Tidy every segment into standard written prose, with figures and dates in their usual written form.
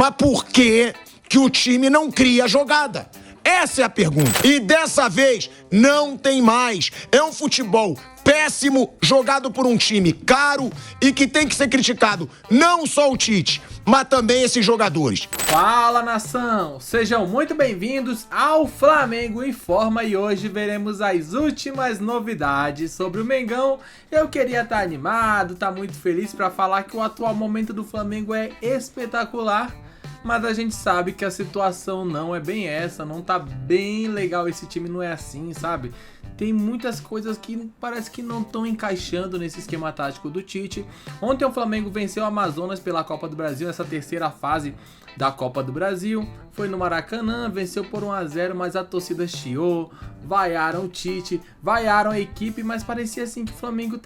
Mas por que o time não cria jogada? Essa é a pergunta. E dessa vez não tem mais. É um futebol péssimo, jogado por um time caro e que tem que ser criticado não só o Tite, mas também esses jogadores. Fala, nação! Sejam muito bem-vindos ao Flamengo Informa e hoje veremos as últimas novidades sobre o Mengão. Eu queria estar animado, muito feliz para falar que o atual momento do Flamengo é espetacular, mas a gente sabe que a situação não é bem essa, não tá bem legal, esse time não é assim, sabe? Tem muitas coisas que parece que não estão encaixando nesse esquema tático do Tite. Ontem o Flamengo venceu o Amazonas pela Copa do Brasil, nessa terceira fase da Copa do Brasil. Foi no Maracanã, venceu por 1-0, mas a torcida chiou, vaiaram o Tite, vaiaram a equipe, mas parecia assim que o Flamengo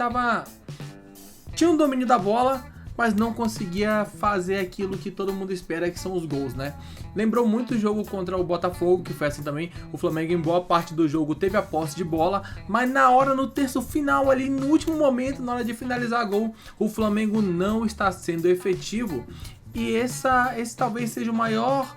tinha um domínio da bola, mas não conseguia fazer aquilo que todo mundo espera, que são os gols, né? Lembrou muito o jogo contra o Botafogo, que foi assim também. O Flamengo, em boa parte do jogo, teve a posse de bola, mas no terço final ali, no último momento, na hora de finalizar gol, o Flamengo não está sendo efetivo. E esse talvez seja o maior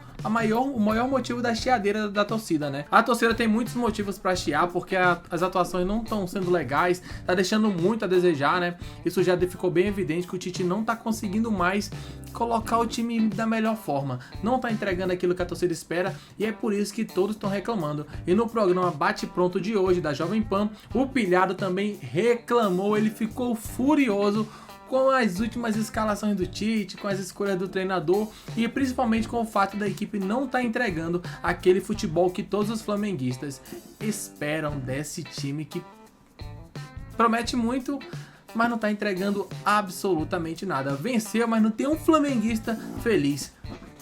motivo da chiadeira da torcida, né? A torcida tem muitos motivos pra chiar, porque as atuações não estão sendo legais, tá deixando muito a desejar, né? Isso já ficou bem evidente que o Tite não tá conseguindo mais colocar o time da melhor forma, não tá entregando aquilo que a torcida espera, e é por isso que todos estão reclamando. E no programa Bate Pronto de hoje da Jovem Pan, o Pilhado também reclamou, ele ficou furioso com as últimas escalações do Tite, com as escolhas do treinador e principalmente com o fato da equipe não estar entregando aquele futebol que todos os flamenguistas esperam desse time, que promete muito, mas não está entregando absolutamente nada. Venceu, mas não tem um flamenguista feliz.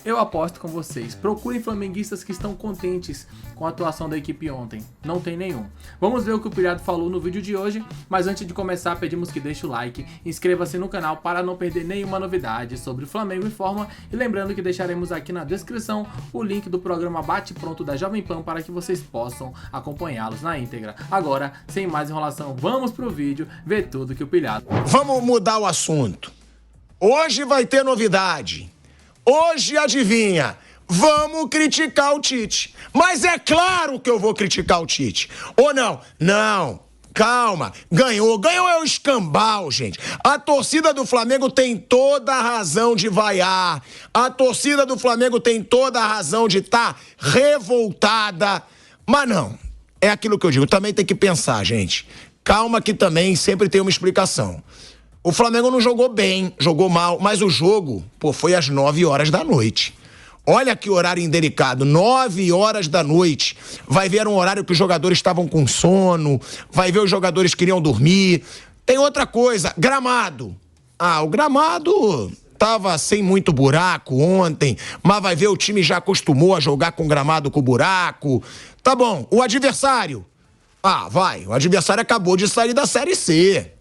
Eu aposto com vocês, procurem flamenguistas que estão contentes com a atuação da equipe ontem. Não tem nenhum. Vamos ver o que o Pilhado falou no vídeo de hoje, mas antes de começar pedimos que deixe o like, inscreva-se no canal para não perder nenhuma novidade sobre o Flamengo Informa, e lembrando que deixaremos aqui na descrição o link do programa Bate Pronto da Jovem Pan para que vocês possam acompanhá-los na íntegra. Agora, sem mais enrolação, vamos pro vídeo ver tudo que o Pilhado... Vamos mudar o assunto. Hoje vai ter novidade. Hoje, adivinha, vamos criticar o Tite. Mas é claro que eu vou criticar o Tite. Ou não? Não, calma. Ganhou é o escambau, gente. A torcida do Flamengo tem toda a razão de vaiar. A torcida do Flamengo tem toda a razão de estar revoltada. Mas não, é aquilo que eu digo, também tem que pensar, gente. Calma que também sempre tem uma explicação. O Flamengo não jogou bem, jogou mal, mas o jogo, foi às 9 horas da noite. Olha que horário indelicado, 9 horas da noite. Vai ver um horário que os jogadores estavam com sono, vai ver os jogadores queriam dormir. Tem outra coisa, gramado. O gramado tava sem muito buraco ontem, mas vai ver o time já acostumou a jogar com gramado com buraco. Tá bom, o adversário. O adversário acabou de sair da Série C.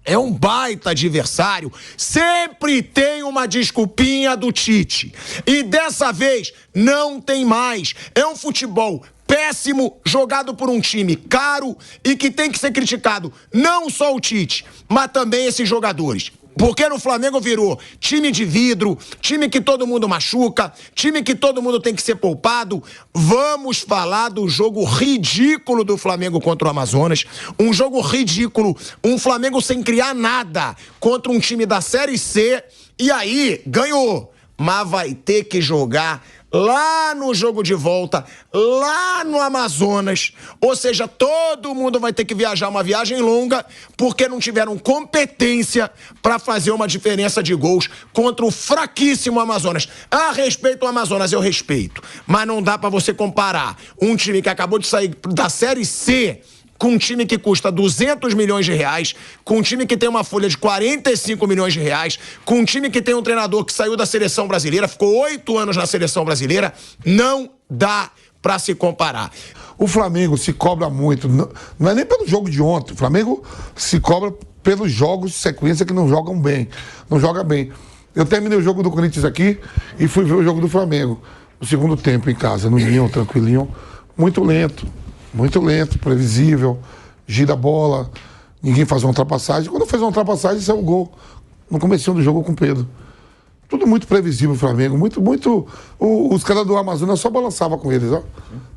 É um baita adversário, sempre tem uma desculpinha do Tite. E dessa vez não tem mais. É um futebol péssimo, jogado por um time caro e que tem que ser criticado não só o Tite, mas também esses jogadores. Porque no Flamengo virou time de vidro, time que todo mundo machuca, time que todo mundo tem que ser poupado. Vamos falar do jogo ridículo do Flamengo contra o Amazonas. Um jogo ridículo, um Flamengo sem criar nada contra um time da Série C. E aí, ganhou, mas vai ter que jogar lá no jogo de volta, lá no Amazonas. Ou seja, todo mundo vai ter que viajar uma viagem longa porque não tiveram competência para fazer uma diferença de gols contra o fraquíssimo Amazonas. A respeito ao Amazonas, eu respeito, mas não dá para você comparar um time que acabou de sair da Série C com um time que custa 200 milhões de reais, com um time que tem uma folha de 45 milhões de reais, com um time que tem um treinador que saiu da seleção brasileira, ficou 8 anos na seleção brasileira. Não dá pra se comparar. O Flamengo se cobra muito, não é nem pelo jogo de ontem, o Flamengo se cobra pelos jogos de sequência que não jogam bem, não joga bem. Eu terminei o jogo do Corinthians aqui e fui ver o jogo do Flamengo, o segundo tempo em casa, no Ninho, tranquilinho, muito lento, previsível, gira a bola, ninguém faz uma ultrapassagem. Quando fez uma ultrapassagem, saiu o gol no comecinho do jogo com o Pedro. Tudo muito previsível o Flamengo, muito. Os caras do Amazonas só balançavam com eles, ó.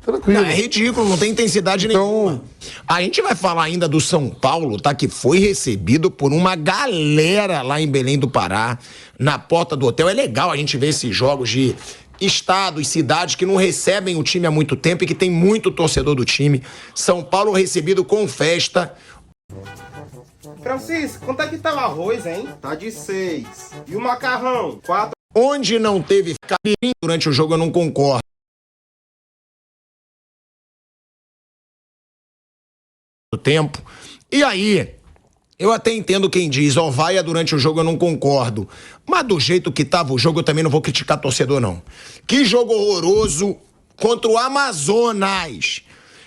Tranquilo. Não, é ridículo, não tem intensidade nenhuma. A gente vai falar ainda do São Paulo, tá? Que foi recebido por uma galera lá em Belém do Pará, na porta do hotel. É legal a gente ver esses jogos de estados, cidades que não recebem o time há muito tempo e que tem muito torcedor do time. São Paulo recebido com festa. Francisco, quanto é que tá o arroz, hein? Tá de 6. E o macarrão? 4. Onde não teve cabirinho durante o jogo, eu não concordo. Tempo. E aí, eu até entendo quem diz, ó, vaia durante o jogo, eu não concordo. Mas do jeito que tava o jogo, eu também não vou criticar torcedor, não. Que jogo horroroso contra o Amazonas.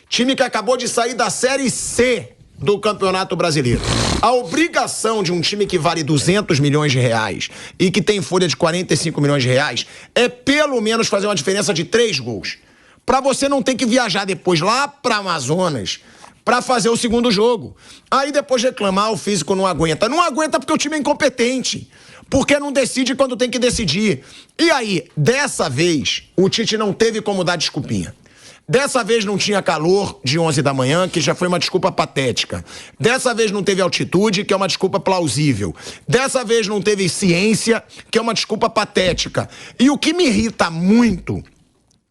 Time que acabou de sair da Série C do Campeonato Brasileiro. A obrigação de um time que vale 200 milhões de reais e que tem folha de 45 milhões de reais é pelo menos fazer uma diferença de 3 gols. Pra você não ter que viajar depois lá pra Amazonas pra fazer o segundo jogo. Aí depois reclamar, o físico não aguenta. Não aguenta porque o time é incompetente. Porque não decide quando tem que decidir. E aí, dessa vez, o Tite não teve como dar desculpinha. Dessa vez não tinha calor de 11 da manhã, que já foi uma desculpa patética. Dessa vez não teve altitude, que é uma desculpa plausível. Dessa vez não teve ciência, que é uma desculpa patética. E o que me irrita muito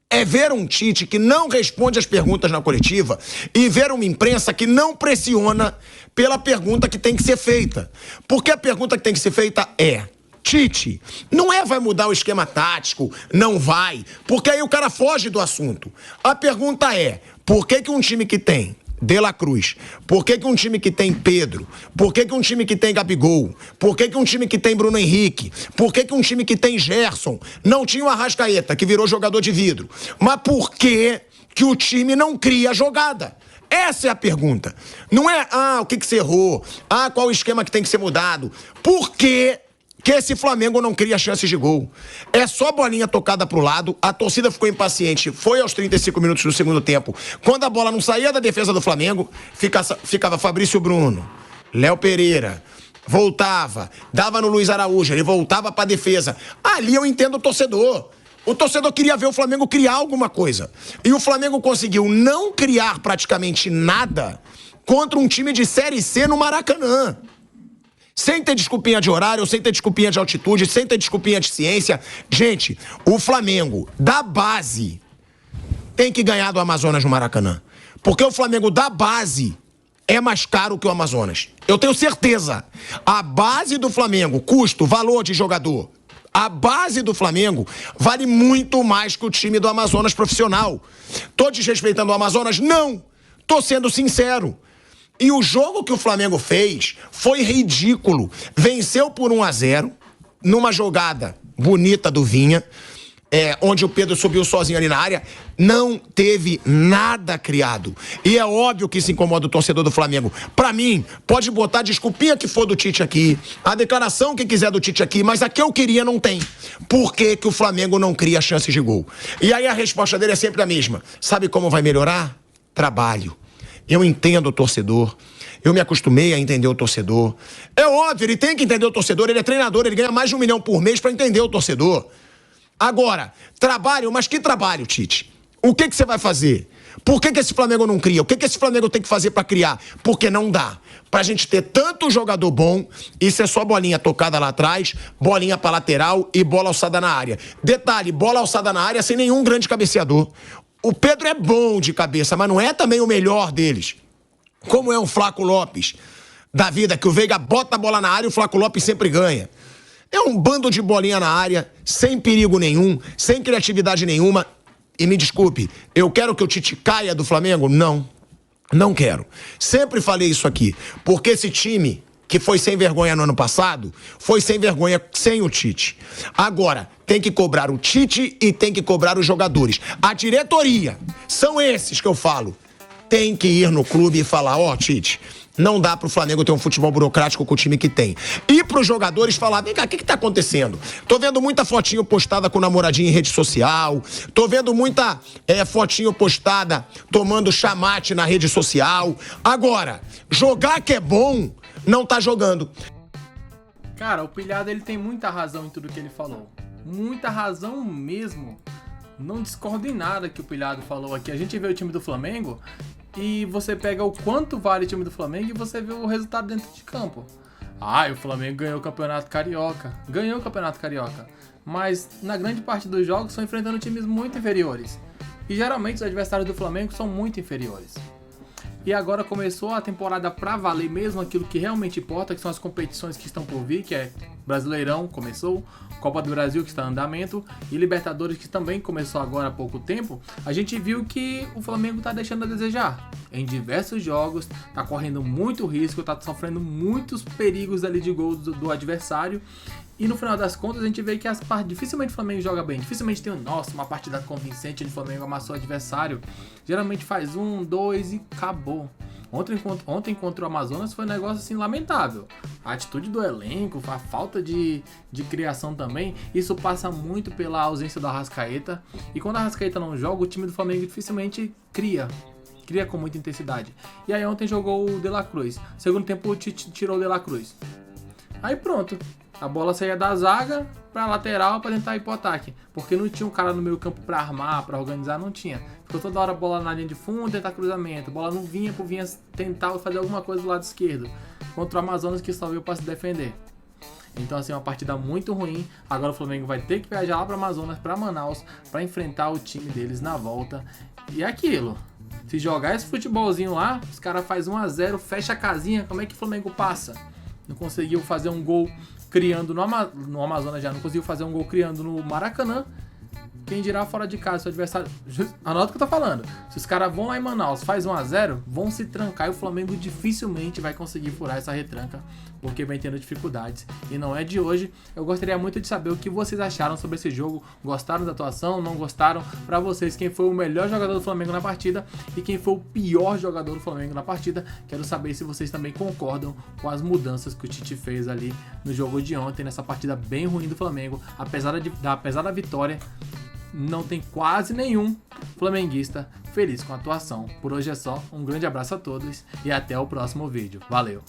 é ver um Tite que não responde as perguntas na coletiva e ver uma imprensa que não pressiona pela pergunta que tem que ser feita. Porque a pergunta que tem que ser feita é: Tite, não é vai mudar o esquema tático, não vai, porque aí o cara foge do assunto. A pergunta é, por que um time que tem De La Cruz, por que um time que tem Pedro, por que um time que tem Gabigol, por que um time que tem Bruno Henrique, por que um time que tem Gerson não tinha o Arrascaeta, que virou jogador de vidro, mas por que o time não cria jogada? Essa é a pergunta. Não é, o que você errou, qual o esquema que tem que ser mudado, por que esse Flamengo não cria chances de gol? É só bolinha tocada pro lado, a torcida ficou impaciente, foi aos 35 minutos do segundo tempo. Quando a bola não saía da defesa do Flamengo, ficava Fabrício Bruno, Léo Pereira, voltava, dava no Luiz Araújo, ele voltava pra defesa. Ali eu entendo o torcedor. O torcedor queria ver o Flamengo criar alguma coisa. E o Flamengo conseguiu não criar praticamente nada contra um time de Série C no Maracanã. Sem ter desculpinha de horário, sem ter desculpinha de altitude, sem ter desculpinha de ciência. Gente, o Flamengo da base tem que ganhar do Amazonas no Maracanã. Porque o Flamengo da base é mais caro que o Amazonas. Eu tenho certeza. A base do Flamengo, custo, valor de jogador, a base do Flamengo vale muito mais que o time do Amazonas profissional. Tô desrespeitando o Amazonas? Não. Tô sendo sincero. E o jogo que o Flamengo fez foi ridículo. Venceu por 1-0, numa jogada bonita do Vinha, onde o Pedro subiu sozinho ali na área. Não teve nada criado. E é óbvio que isso incomoda o torcedor do Flamengo. Pra mim, pode botar a desculpinha que for do Tite aqui, a declaração que quiser do Tite aqui, mas a que eu queria não tem. Por que o Flamengo não cria chances de gol? E aí a resposta dele é sempre a mesma. Sabe como vai melhorar? Trabalho. Eu entendo o torcedor, eu me acostumei a entender o torcedor. É óbvio, ele tem que entender o torcedor, ele é treinador, ele ganha mais de 1 milhão por mês pra entender o torcedor. Agora, trabalho, mas que trabalho, Tite? O que você vai fazer? Por que esse Flamengo não cria? O que esse Flamengo tem que fazer pra criar? Porque não dá. Pra gente ter tanto jogador bom, isso é só bolinha tocada lá atrás, bolinha pra lateral e bola alçada na área. Detalhe, bola alçada na área sem nenhum grande cabeceador. O Pedro é bom de cabeça, mas não é também o melhor deles. Como é o Flaco Lopes da vida, que o Veiga bota a bola na área e o Flaco Lopes sempre ganha. É um bando de bolinha na área, sem perigo nenhum, sem criatividade nenhuma. E me desculpe, eu quero que o Tite caia do Flamengo? Não, não quero. Sempre falei isso aqui, porque esse time que foi sem vergonha no ano passado, foi sem vergonha sem o Tite. Agora, tem que cobrar o Tite e tem que cobrar os jogadores. A diretoria, são esses que eu falo, tem que ir no clube e falar, Tite, não dá pro Flamengo ter um futebol burocrático com o time que tem. E pros jogadores falar, vem cá, o que tá acontecendo? Tô vendo muita fotinho postada com namoradinho em rede social, tô vendo muita fotinho postada tomando chamate na rede social. Agora, jogar que é bom, não tá jogando. Cara, o Pilhado ele tem muita razão em tudo que ele falou. Muita razão mesmo. Não discordo em nada que o Pilhado falou aqui. A gente vê o time do Flamengo e você pega o quanto vale o time do Flamengo e você vê o resultado dentro de campo. O Flamengo ganhou o Campeonato Carioca. Ganhou o Campeonato Carioca. Mas na grande parte dos jogos estão enfrentando times muito inferiores. E geralmente os adversários do Flamengo são muito inferiores. E agora começou a temporada pra valer mesmo, aquilo que realmente importa, que são as competições que estão por vir, que é Brasileirão, começou, Copa do Brasil, que está em andamento, e Libertadores, que também começou agora há pouco tempo. A gente viu que o Flamengo tá deixando a desejar. Em diversos jogos, tá correndo muito risco, tá sofrendo muitos perigos ali de gol do adversário. E no final das contas a gente vê que dificilmente o Flamengo joga bem. Dificilmente tem uma partida convincente onde o Flamengo amassou o adversário. Geralmente faz 1, 2 e acabou. Ontem contra o Amazonas foi um negócio assim lamentável. A atitude do elenco, a falta de criação também. Isso passa muito pela ausência do Arrascaeta. E quando o Arrascaeta não joga, o time do Flamengo dificilmente cria com muita intensidade. E aí ontem jogou o De La Cruz. Segundo tempo tirou o De La Cruz. Aí pronto. A bola saía da zaga pra lateral pra tentar ir pro ataque. Porque não tinha um cara no meio campo pra armar, pra organizar, não tinha. Ficou toda hora a bola na linha de fundo, tentar cruzamento. A bola não vinha tentar fazer alguma coisa do lado esquerdo. Contra o Amazonas que só veio pra se defender. Então assim, uma partida muito ruim. Agora o Flamengo vai ter que viajar lá pra Amazonas, pra Manaus, pra enfrentar o time deles na volta. E é aquilo. Se jogar esse futebolzinho lá, os caras fazem 1-0, fecha a casinha, como é que o Flamengo passa? Não conseguiu fazer um gol criando no Amazonas já, não conseguiu fazer um gol criando no Maracanã. Quem dirá fora de casa, se o adversário... Anota o que eu tô falando. Se os caras vão lá em Manaus, faz 1-0, vão se trancar e o Flamengo dificilmente vai conseguir furar essa retranca, porque vem tendo dificuldades. E não é de hoje. Eu gostaria muito de saber o que vocês acharam sobre esse jogo. Gostaram da atuação? Não gostaram? Pra vocês, quem foi o melhor jogador do Flamengo na partida e quem foi o pior jogador do Flamengo na partida? Quero saber se vocês também concordam com as mudanças que o Tite fez ali no jogo de ontem, nessa partida bem ruim do Flamengo. Apesar da vitória, não tem quase nenhum flamenguista feliz com a atuação. Por hoje é só, um grande abraço a todos e até o próximo vídeo. Valeu!